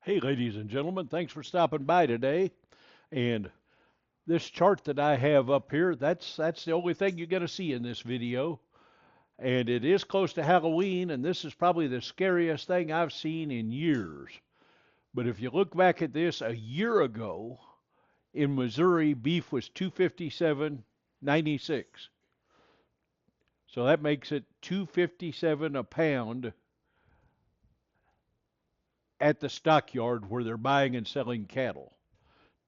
Hey, ladies and gentlemen, thanks for stopping by today. And this chart that I have up here, that's the only thing you're going to see in this video. And it is close to Halloween, and this is probably the scariest thing I've seen in years. But if you look back at this a year ago in Missouri, beef was 257.96. So that makes it 257 a pound at the stockyard where they're buying and selling cattle.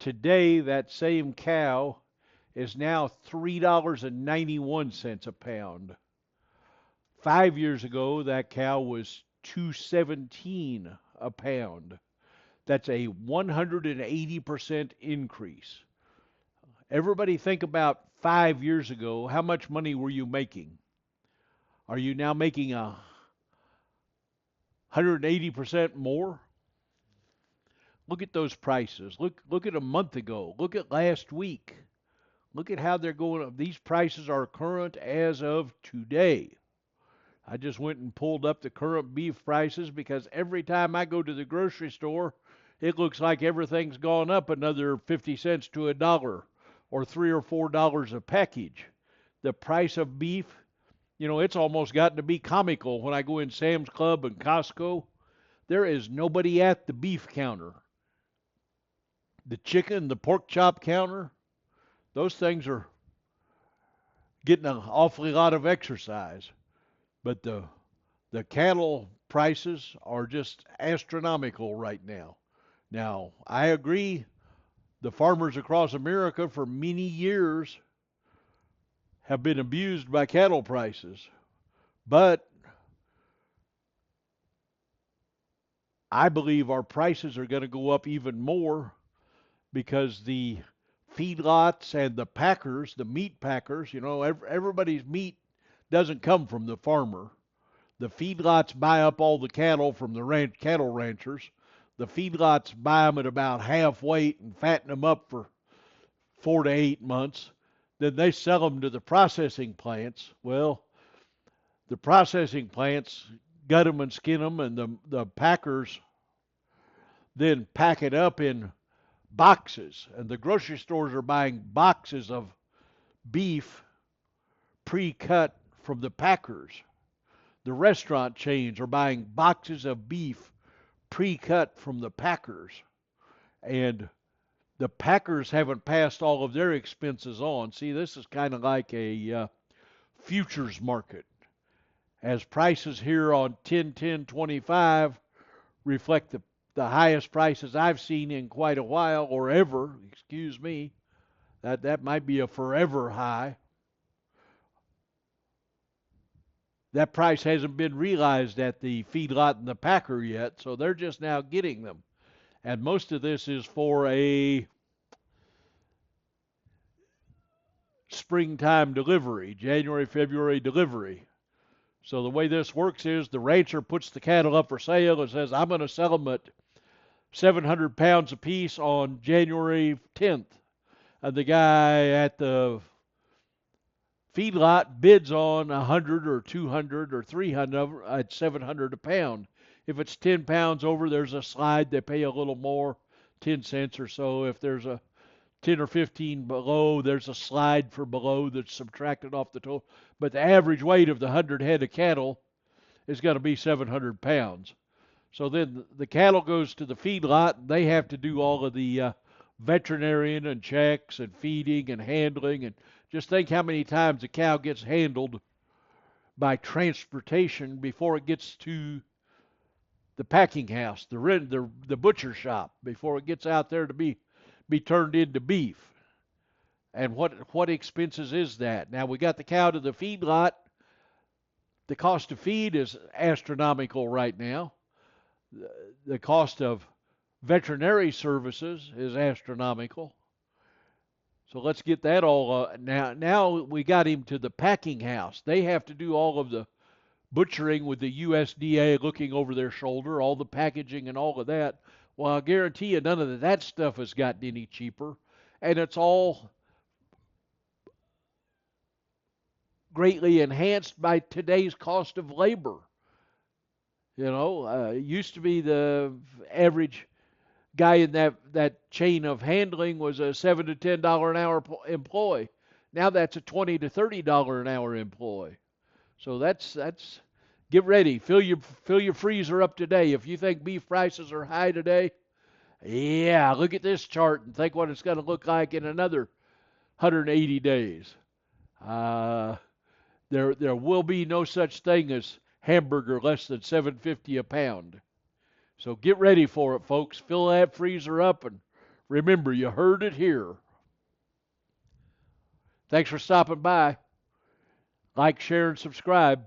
Today, that same cow is now $3.91 a pound. 5 years ago, that cow was 217 a pound. That's a 180% increase. Everybody think about 5 years ago. How much money were you making? Are you now making 180% more? Look at those prices. Look at a month ago. Look at last week. Look at how they're going up. These prices are current as of today. I just went and pulled up the current beef prices because every time I go to the grocery store, it looks like everything's gone up another 50 cents to a dollar or $3 or $4 a package. The price of beef, it's almost gotten to be comical when I go in Sam's Club and Costco. There is nobody at the beef counter. The chicken, the pork chop counter, those things are getting an awfully lot of exercise. But the cattle prices are just astronomical right now. Now, I agree, the farmers across America for many years have been abused by cattle prices. But I believe our prices are going to go up even more because the feedlots and the packers, the meat packers, everybody's meat doesn't come from the farmer. The feedlots buy up all the cattle from the cattle ranchers. The feedlots buy them at about half weight and fatten them up for 4 to 8 months. Then they sell them to the processing plants. Well, the processing plants gut them and skin them, and the packers then pack it up in boxes. And the grocery stores are buying boxes of beef pre-cut from the packers. The restaurant chains are buying boxes of beef pre-cut from the packers. And the packers haven't passed all of their expenses on. See, this is kind of like a futures market. As prices here on 10/10/25 reflect the highest prices I've seen in quite a while, or ever, excuse me, that might be a forever high. That price hasn't been realized at the feedlot and the packer yet, so they're just now getting them. And most of this is for a springtime delivery, January, February delivery. So the way this works is the rancher puts the cattle up for sale and says, I'm going to sell them at 700 pounds apiece on January 10th. And the guy at the feedlot bids on 100 or 200 or 300 at 700 a pound. If it's 10 pounds over, there's a slide. They pay a little more, 10 cents or so. If there's a 10 or 15 below, there's a slide for below that's subtracted off the total. But the average weight of the 100 head of cattle is going to be 700 pounds. So then the cattle goes to the feedlot, and they have to do all of the veterinarian and checks and feeding and handling. And just think how many times a cow gets handled by transportation before it gets to the packing house, the butcher shop, before it gets out there to be turned into beef. And what expenses is that? Now we got the cow to the feedlot. The cost of feed is astronomical right now. The cost of veterinary services is astronomical. So let's get that all now we got him to the packing house. They have to do all of the butchering with the USDA looking over their shoulder, all the packaging and all of that. Well, I guarantee you none of that stuff has gotten any cheaper, and it's all greatly enhanced by today's cost of labor. It used to be the average guy in that chain of handling was a $7 to $10 an hour employee. Now that's a $20 to $30 an hour employee. So that's get ready. Fill your freezer up today. If you think beef prices are high today, yeah, look at this chart and think what it's going to look like in another 180 days. Uh, there will be no such thing as hamburger less than 7.50 a pound. So get ready for it, folks. Fill that freezer up and remember, you heard it here. Thanks for stopping by. Like, share, and subscribe.